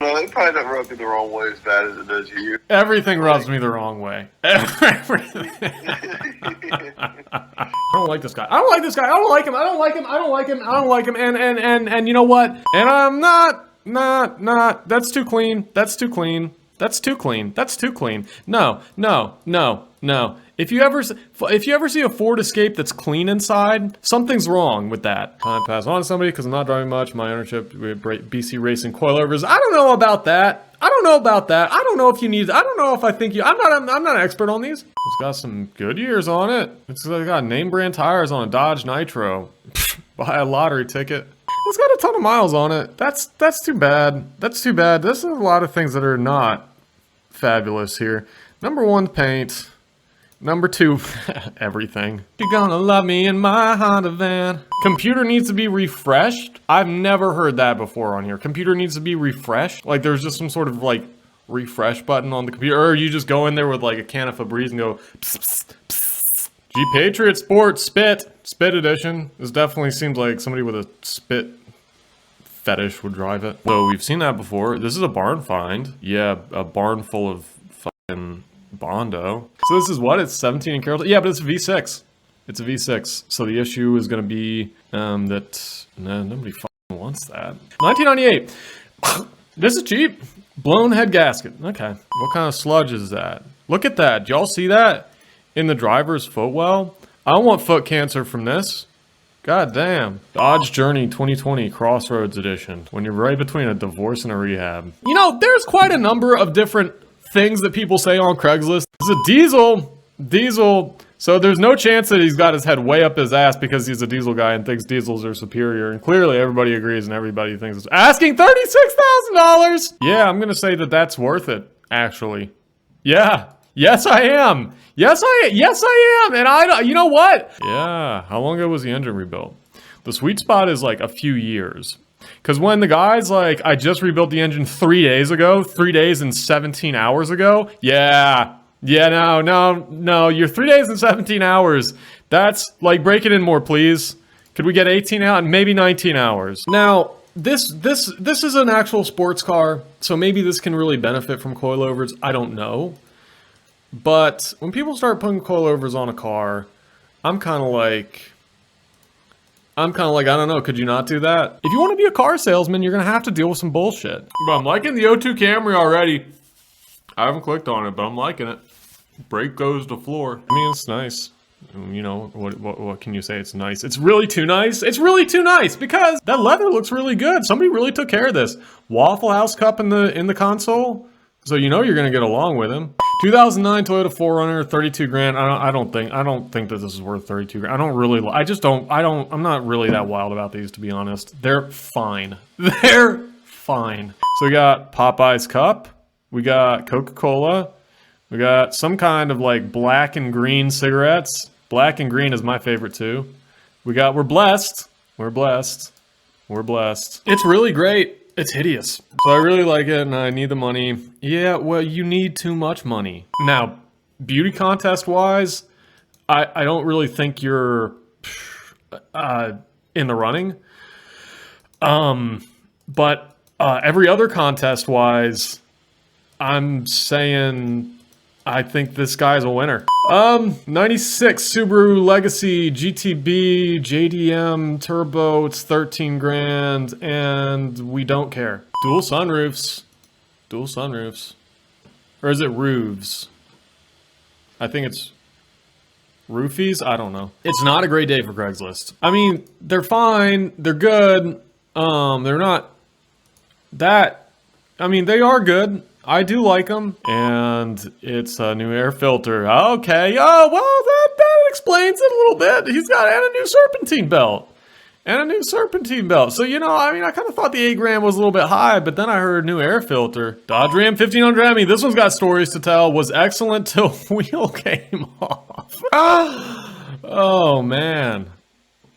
No, it probably doesn't rub me the wrong way as bad as it does you. Everything rubs me the wrong way. Everything. I don't like this guy. I don't like this guy. I don't like him. I don't like him. I don't like him. I don't like him. And you know what? And I'm not. That's too clean. That's too clean. That's too clean. That's too clean. No. If you ever see a Ford Escape that's clean inside, something's wrong with that. Time pass on to somebody because I'm not driving much. My ownership with BC Racing coilovers. I don't know about that. I don't know about that. I don't know if you need. I don't know if I think you. I'm not an expert on these. It's got some good years on it. It's got name brand tires on a Dodge Nitro. Buy a lottery ticket. It's got a ton of miles on it. That's too bad. That's too bad. There's a lot of things that are not fabulous here. Number one, paint. Number two, everything. You're gonna love me in my Honda van. Computer needs to be refreshed. I've never heard that before on here. Computer needs to be refreshed. Like there's just some sort of like refresh button on the computer, or you just go in there with like a can of Febreze and go pss, pss, pss. G Patriot Sport Spit Edition. This definitely seems like somebody with a spit fetish would drive it. So we've seen that before. This is a barn find. Yeah, a barn full of fucking Bondo. So this is what? It's 17 in Carrollton? Yeah, but it's a V6. It's a V6. So the issue is going to be that nobody fucking wants that. 1998. This is cheap. Blown head gasket. Okay. What kind of sludge is that? Look at that. Y'all see that in the driver's footwell? I don't want foot cancer from this. God damn. Dodge Journey 2020 Crossroads Edition. When you're right between a divorce and a rehab. You know, there's quite a number of different things that people say on Craigslist. It's a diesel. So there's no chance that he's got his head way up his ass because he's a diesel guy and thinks diesels are superior. And clearly everybody agrees and everybody thinks it's asking $36,000. Yeah, I'm gonna say that that's worth it, actually. Yeah. Yes, I am. Yes, I am. And you know what? Yeah. How long ago was the engine rebuilt? The sweet spot is like a few years. Because when the guy's like, I just rebuilt the engine 3 days ago, 3 days and 17 hours ago. Yeah, no, you're 3 days and 17 hours. That's like, break it in more, please. Could we get 18 out? Maybe 19 hours. Now, this is an actual sports car, so maybe this can really benefit from coilovers. I don't know. But when people start putting coilovers on a car, I'm kind of like, I don't know, could you not do that? If you want to be a car salesman, you're going to have to deal with some bullshit. But I'm liking the O2 Camry already. I haven't clicked on it, but I'm liking it. Brake goes to floor. I mean, it's nice. You know, what can you say? It's nice. It's really too nice. It's really too nice because that leather looks really good. Somebody really took care of this. Waffle House cup in the console. So you know you're going to get along with him. 2009 Toyota 4Runner, 32 grand. I don't think that this is worth 32 grand. I'm not really that wild about these, to be honest. They're fine. They're fine. So we got Popeye's cup. We got Coca-Cola. We got some kind of like black and green cigarettes. Black and green is my favorite too. We're blessed. We're blessed. We're blessed. It's really great. It's hideous. So I really like it and I need the money. Yeah, well, you need too much money. Now, beauty contest wise, I don't really think you're in the running. But every other contest wise, I'm saying I think this guy's a winner. 96 Subaru Legacy GTB JDM Turbo. It's 13 grand and we don't care. Dual sunroofs. Dual sunroofs. Or is it roofs? I think it's roofies. I don't know. It's not a great day for Craigslist. I mean, they're fine. They're good. They're not that. I mean, they are good. I do like them, and it's a new air filter. Okay, oh, well, that explains it a little bit. He's got and a new serpentine belt. So, you know, I mean, I kind of thought the 8 grand was a little bit high, but then I heard new air filter. Dodge Ram 1500 Hemi. This one's got stories to tell. Was excellent till wheel came off. Oh, man.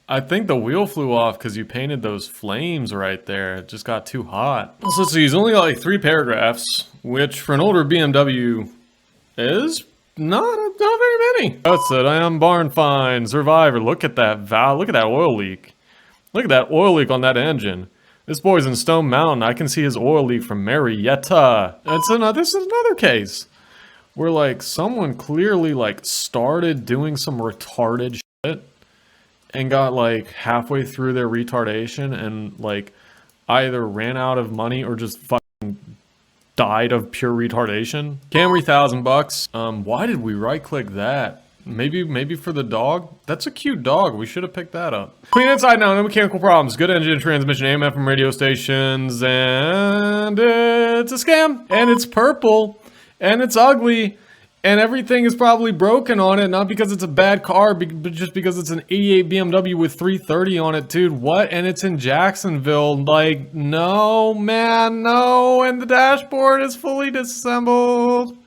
I think the wheel flew off because you painted those flames right there. It just got too hot. So let's see, he's only got like 3 paragraphs, which for an older BMW is not very many. That's it, I am barn find, survivor. Look at that valve, look at that oil leak. Look at that oil leak on that engine. This boy's in Stone Mountain. I can see his oil leak from Marietta. This is another case where, like, someone clearly, like, started doing some retarded shit and got, like, halfway through their retardation and, like, either ran out of money or just fucking died of pure retardation. Camry, $1,000. Why did we right-click that? Maybe for the dog? That's a cute dog. We should have picked that up. Clean inside now, no mechanical problems. Good engine, transmission, AM, FM radio stations, and it's a scam. And it's purple, and it's ugly, and everything is probably broken on it. Not because it's a bad car, but just because it's an 88 BMW with 330 on it, dude. What? And it's in Jacksonville. Like, no, man, no. And the dashboard is fully disassembled.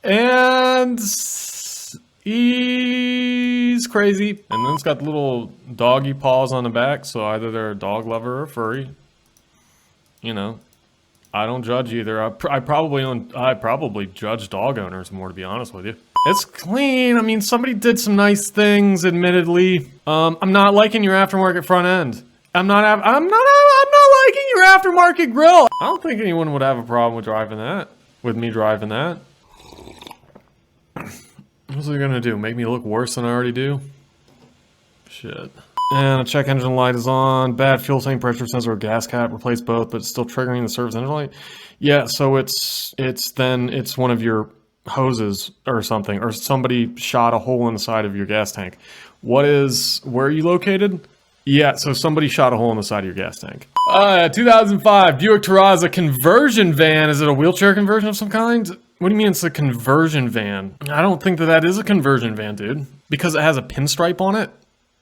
And he's crazy. And then it's got little doggy paws on the back, so either they're a dog lover or a furry. You know, I don't judge either. I probably judge dog owners more, to be honest with you. It's clean. I mean, somebody did some nice things, admittedly. I'm not liking your aftermarket front end. I'm not liking your aftermarket grill. I don't think anyone would have a problem with driving that. With me driving that. What's it gonna do? Make me look worse than I already do? Shit. And a check engine light is on. Bad fuel tank pressure sensor or gas cap. Replace both, but it's still triggering the service engine light. Yeah, so it's one of your hoses or something, or somebody shot a hole in the side of your gas tank. Where are you located? Yeah, so somebody shot a hole in the side of your gas tank. 2005 Buick Terraza conversion van. Is it a wheelchair conversion of some kind? What do you mean it's a conversion van? I don't think that is a conversion van, dude. Because it has a pinstripe on it?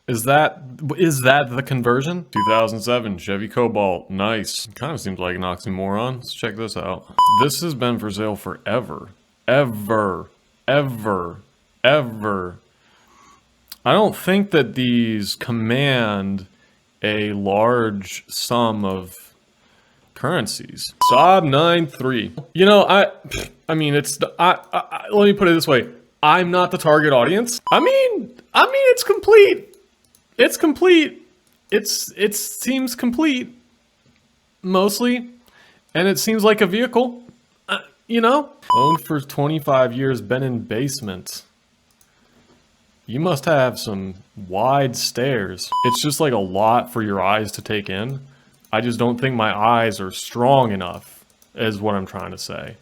Is that the conversion? 2007 Chevy Cobalt. Nice. Kind of seems like an oxymoron. Let's check this out. This has been for sale forever. Ever. I don't think that these command a large sum of currencies. Saab 9.3. You know, I mean, let me put it this way. I'm not the target audience. I mean, it's complete. It's complete. It seems complete, mostly, and it seems like a vehicle. You know, owned for 25 years, been in basement. You must have some wide stares. It's just like a lot for your eyes to take in. I just don't think my eyes are strong enough, is what I'm trying to say,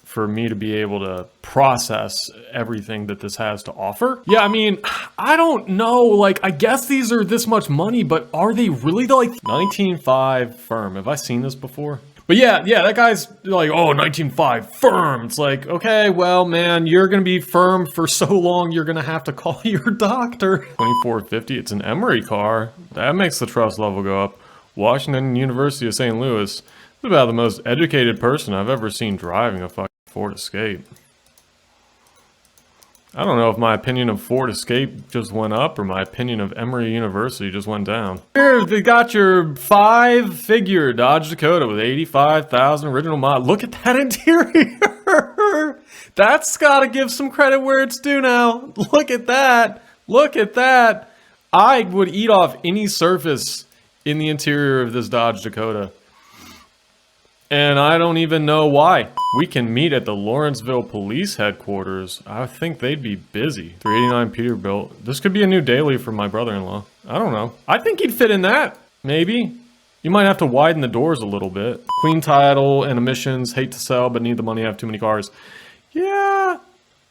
for me to be able to process everything that this has to offer. Yeah, I mean, I don't know, like, I guess these are this much money, but are they really like 19.5 firm? Have I seen this before? But yeah, that guy's like, oh, 19.5 firm. It's like, okay, well, man, you're going to be firm for so long, you're going to have to call your doctor. 2450, it's an Emery car. That makes the trust level go up. Washington University of St. Louis. This is about the most educated person I've ever seen driving a fucking Ford Escape. I don't know if my opinion of Ford Escape just went up or my opinion of Emory University just went down. Here, they got your 5-figure Dodge Dakota with 85,000 original miles. Look at that interior. That's got to give some credit where it's due now. Look at that. Look at that. I would eat off any surface in the interior of this Dodge Dakota. And I don't even know why. We can meet at the Lawrenceville Police Headquarters. I think they'd be busy. 389 Peterbilt. This could be a new daily for my brother-in-law. I don't know. I think he'd fit in that. Maybe. You might have to widen the doors a little bit. Clean title and emissions. Hate to sell, but need the money. I have too many cars. Yeah.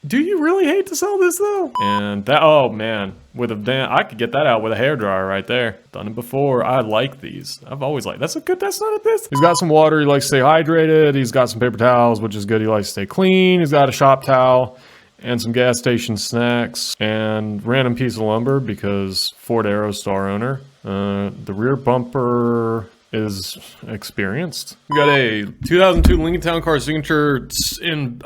Do you really hate to sell this though? And that, oh man, with a I could get that out with a hairdryer right there. Done it before. I like these. I've always liked, that's not a this. He's got some water. He likes to stay hydrated. He's got some paper towels, which is good. He likes to stay clean. He's got a shop towel and some gas station snacks and random piece of lumber because Ford Aerostar owner. The rear bumper is experienced. We got a 2002 Lincoln Town Car Signature in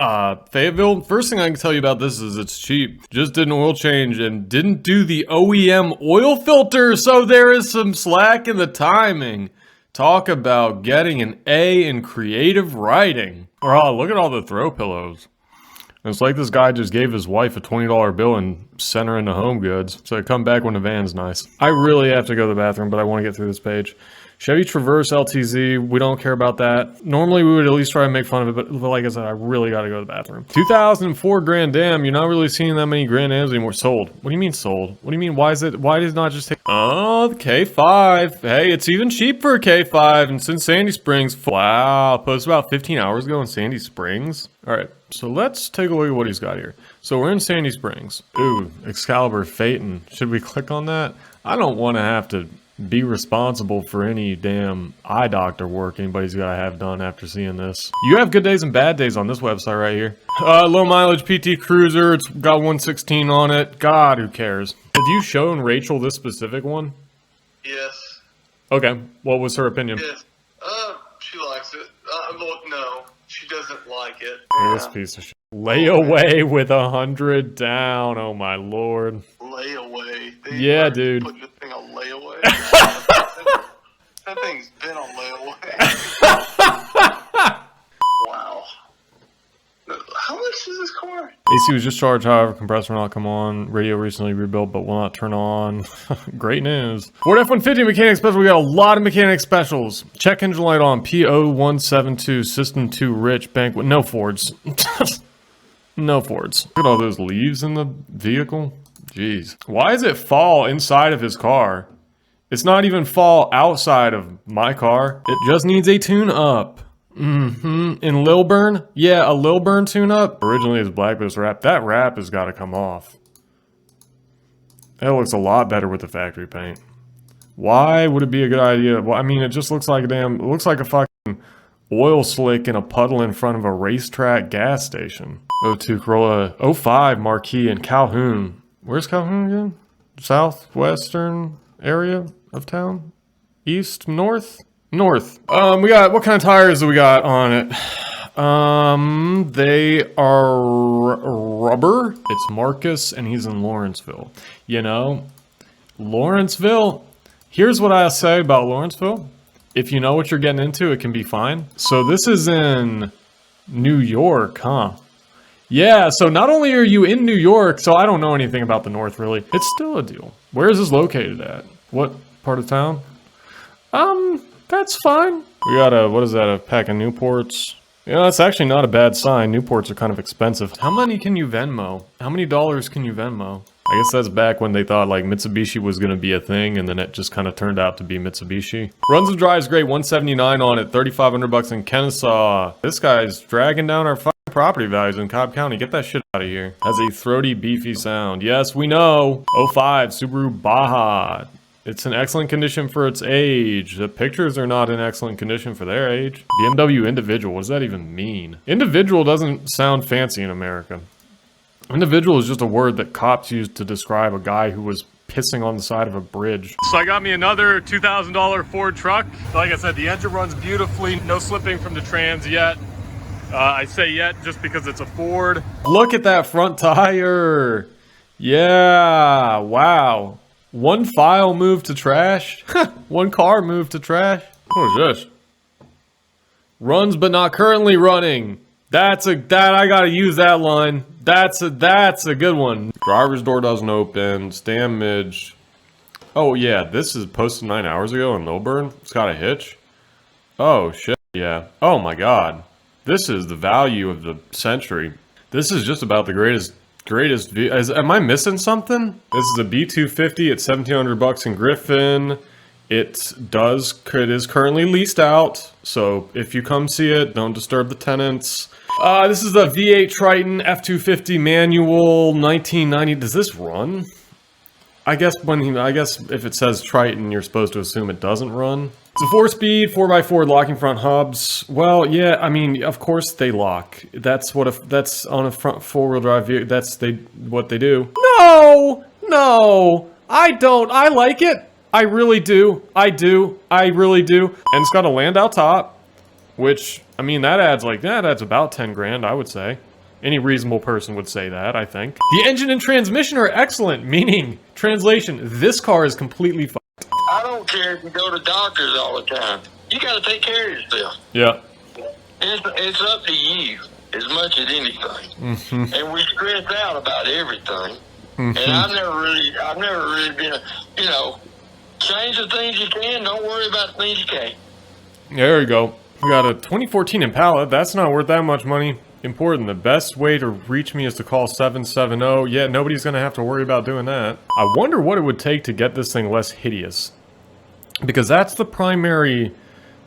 Fayetteville. First thing I can tell you about this is it's cheap. Just did an oil change and didn't do the OEM oil filter, so there is some slack in the timing. Talk about getting an A in creative writing. Oh, look at all the throw pillows. It's like this guy just gave his wife a $20 bill and sent her into Home Goods. So come back when the van's nice. I really have to go to the bathroom, but I want to get through this page. Chevy Traverse LTZ, we don't care about that. Normally we would at least try to make fun of it, but like I said, I really gotta go to the bathroom. 2004 Grand Am, you're not really seeing that many Grand Ams anymore. Sold. What do you mean sold? What do you mean, why did it not just take... Oh, the K5. Hey, it's even cheap for a K5, and since Sandy Springs... Wow, posted about 15 hours ago in Sandy Springs. All right, so let's take a look at what he's got here. So we're in Sandy Springs. Ooh, Excalibur Phaeton. Should we click on that? I don't want to have to be responsible for any damn eye doctor work anybody's got to have done after seeing this. You have good days and bad days on this website right here. Low mileage PT Cruiser. It's got 116 on it. God, who cares? Have you shown Rachel this specific one? Yes. Okay. What was her opinion? Yes. She likes it. Look, no, she doesn't like it. This piece of shit. Layaway with 100 down. Oh my lord. Layaway. Yeah, dude. Put this thing on layaway. That thing's been on layaway. Wow. How much is this car? AC was just charged, however, compressor will not come on. Radio recently rebuilt, but will not turn on. Great news. Ford F-150 mechanic special. We got a lot of mechanic specials. Check engine light on. P0172. System 2 rich. Banquet. No Fords. No Fords. Look at all those leaves in the vehicle. Jeez. Why does it fall inside of his car? It's not even fall outside of my car. It just needs a tune-up. In Lilburn? Yeah, a Lilburn tune-up. Originally it was black, but it's wrap. That wrap has got to come off. That looks a lot better with the factory paint. Why would it be a good idea? Well, I mean, it just looks like a damn... It looks like a fucking oil slick in a puddle in front of a racetrack gas station. 02 Corolla. 05 Marquis in Calhoun. Where's Calhoun again? Southwestern area of town? East? North? North. We got, what kind of tires do we got on it? They are rubber. It's Marcus and he's in Lawrenceville. You know, Lawrenceville, here's what I say about Lawrenceville. If you know what you're getting into, it can be fine. So this is in New York, huh? Yeah, so not only are you in New York, so I don't know anything about the North really. It's still a deal. Where is this located at? What part of town? That's fine. We got a, what is that, a pack of Newports? Yeah, that's actually not a bad sign. Newports are kind of expensive. How many can you Venmo? How many dollars can you Venmo? I guess that's back when they thought like Mitsubishi was going to be a thing and then it just kind of turned out to be Mitsubishi. Runs and drives great, 179 on it, 3,500 bucks in Kennesaw. This guy's dragging down our fucking property values in Cobb County. Get that shit out of here. Has a throaty, beefy sound. Yes, we know. 05 Subaru Baja. It's in excellent condition for its age. The pictures are not in excellent condition for their age. BMW individual, what does that even mean? Individual doesn't sound fancy in America. Individual is just a word that cops use to describe a guy who was pissing on the side of a bridge. So I got me another $2,000 Ford truck. Like I said, the engine runs beautifully. No slipping from the trans yet. I say yet just because it's a Ford. Look at that front tire. Yeah, wow. One file moved to trash. One car moved to trash. What is this? Runs but not currently running. That I gotta use that line. That's a good one. Driver's door doesn't open. Damage. Oh yeah, this is posted 9 hours ago in Lilburn. It's got a hitch. Oh shit, yeah. Oh my god. This is the value of the century. This is just about the greatest am I missing something? This is a B250 at 1,700 bucks in Griffin. It is currently leased out, so if you come see it, don't disturb the tenants. This is the V8 Triton F250 manual 1990. Does this run? I guess if it says Triton, you're supposed to assume it doesn't run. It's a 4-speed, 4x4 locking front hubs. Well, yeah, I mean, of course they lock. That's on a front four-wheel drive vehicle. That's what they do. No, I don't. I like it. I really do. I really do. And it's got a Landau top, which, I mean, that adds about 10 grand, I would say. Any reasonable person would say that, I think. The engine and transmission are excellent, meaning, translation, this car is completely fucked. I don't care if you go to doctors all the time. You got to take care of yourself. Yeah. It's up to you as much as anything. And we stress out about everything. And I've never really been a, change the things you can. Don't worry about the things you can't. There we go. We got a 2014 Impala. That's not worth that much money. Important. The best way to reach me is to call 770. Yeah, nobody's going to have to worry about doing that. I wonder what it would take to get this thing less hideous. Because that's the primary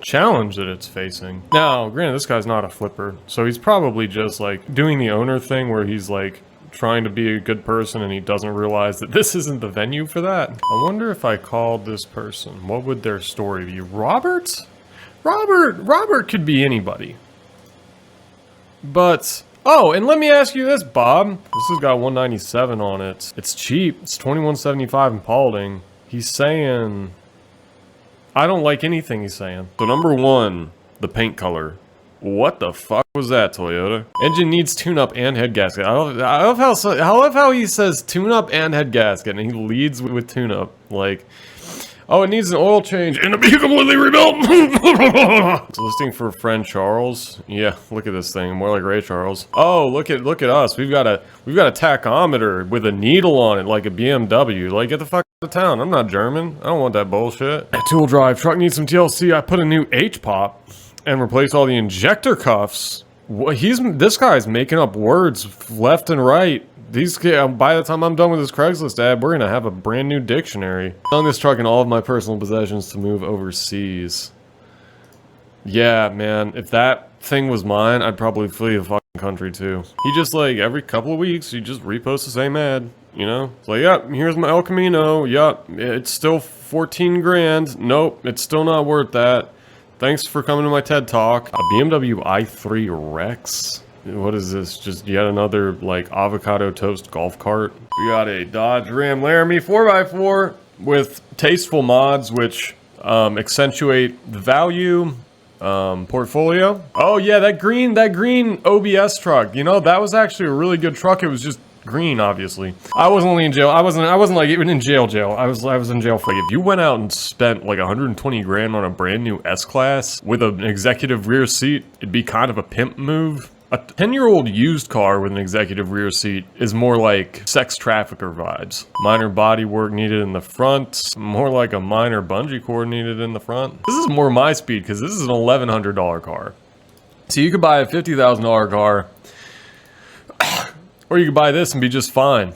challenge that it's facing. Now, granted, this guy's not a flipper. So he's probably just like doing the owner thing where he's like trying to be a good person and he doesn't realize that this isn't the venue for that. I wonder if I called this person, what would their story be? Robert? Robert could be anybody. But, oh, and let me ask you this, Bob. This has got 197 on it. It's cheap. It's 2175 in Paulding. He's saying, I don't like anything he's saying. So number one, the paint color. What the fuck was that, Toyota? Engine needs tune-up and head gasket. I love how he says tune-up and head gasket, and he leads with tune-up. Like, oh, it needs an oil change and to be completely rebuilt. It's listing for friend Charles. Yeah, look at this thing, more like Ray Charles. Oh, look at us. We've got a tachometer with a needle on it, like a BMW. Like, get the fuck out of town. I'm not German. I don't want that bullshit. Tool drive truck needs some TLC. I put a new H-pop and replace all the injector cuffs. This guy's making up words left and right. By the time I'm done with this Craigslist ad, we're gonna have a brand new dictionary. Selling this truck and all of my personal possessions to move overseas. Yeah, man, if that thing was mine, I'd probably flee the fucking country too. He just like, every couple of weeks, he just reposts the same ad, you know? It's like, yep, here's my El Camino, yep, it's still 14 grand, nope, it's still not worth that. Thanks for coming to my TED Talk. A BMW i3 Rex? What is this? Just yet another, like, avocado toast golf cart? We got a Dodge Ram Laramie 4x4 with tasteful mods, which accentuate the value, portfolio. Oh yeah, that green OBS truck. You know, that was actually a really good truck. It was just green, obviously. I wasn't only in jail. I wasn't like even in jail. I was in jail for, like, if you went out and spent like 120 grand on a brand new S-Class with an executive rear seat, it'd be kind of a pimp move. A 10-year-old used car with an executive rear seat is more like sex trafficker vibes. Minor body work needed in the front, more like a minor bungee cord needed in the front. This is more my speed because this is an $1,100 car. So you could buy a $50,000 car, or you could buy this and be just fine.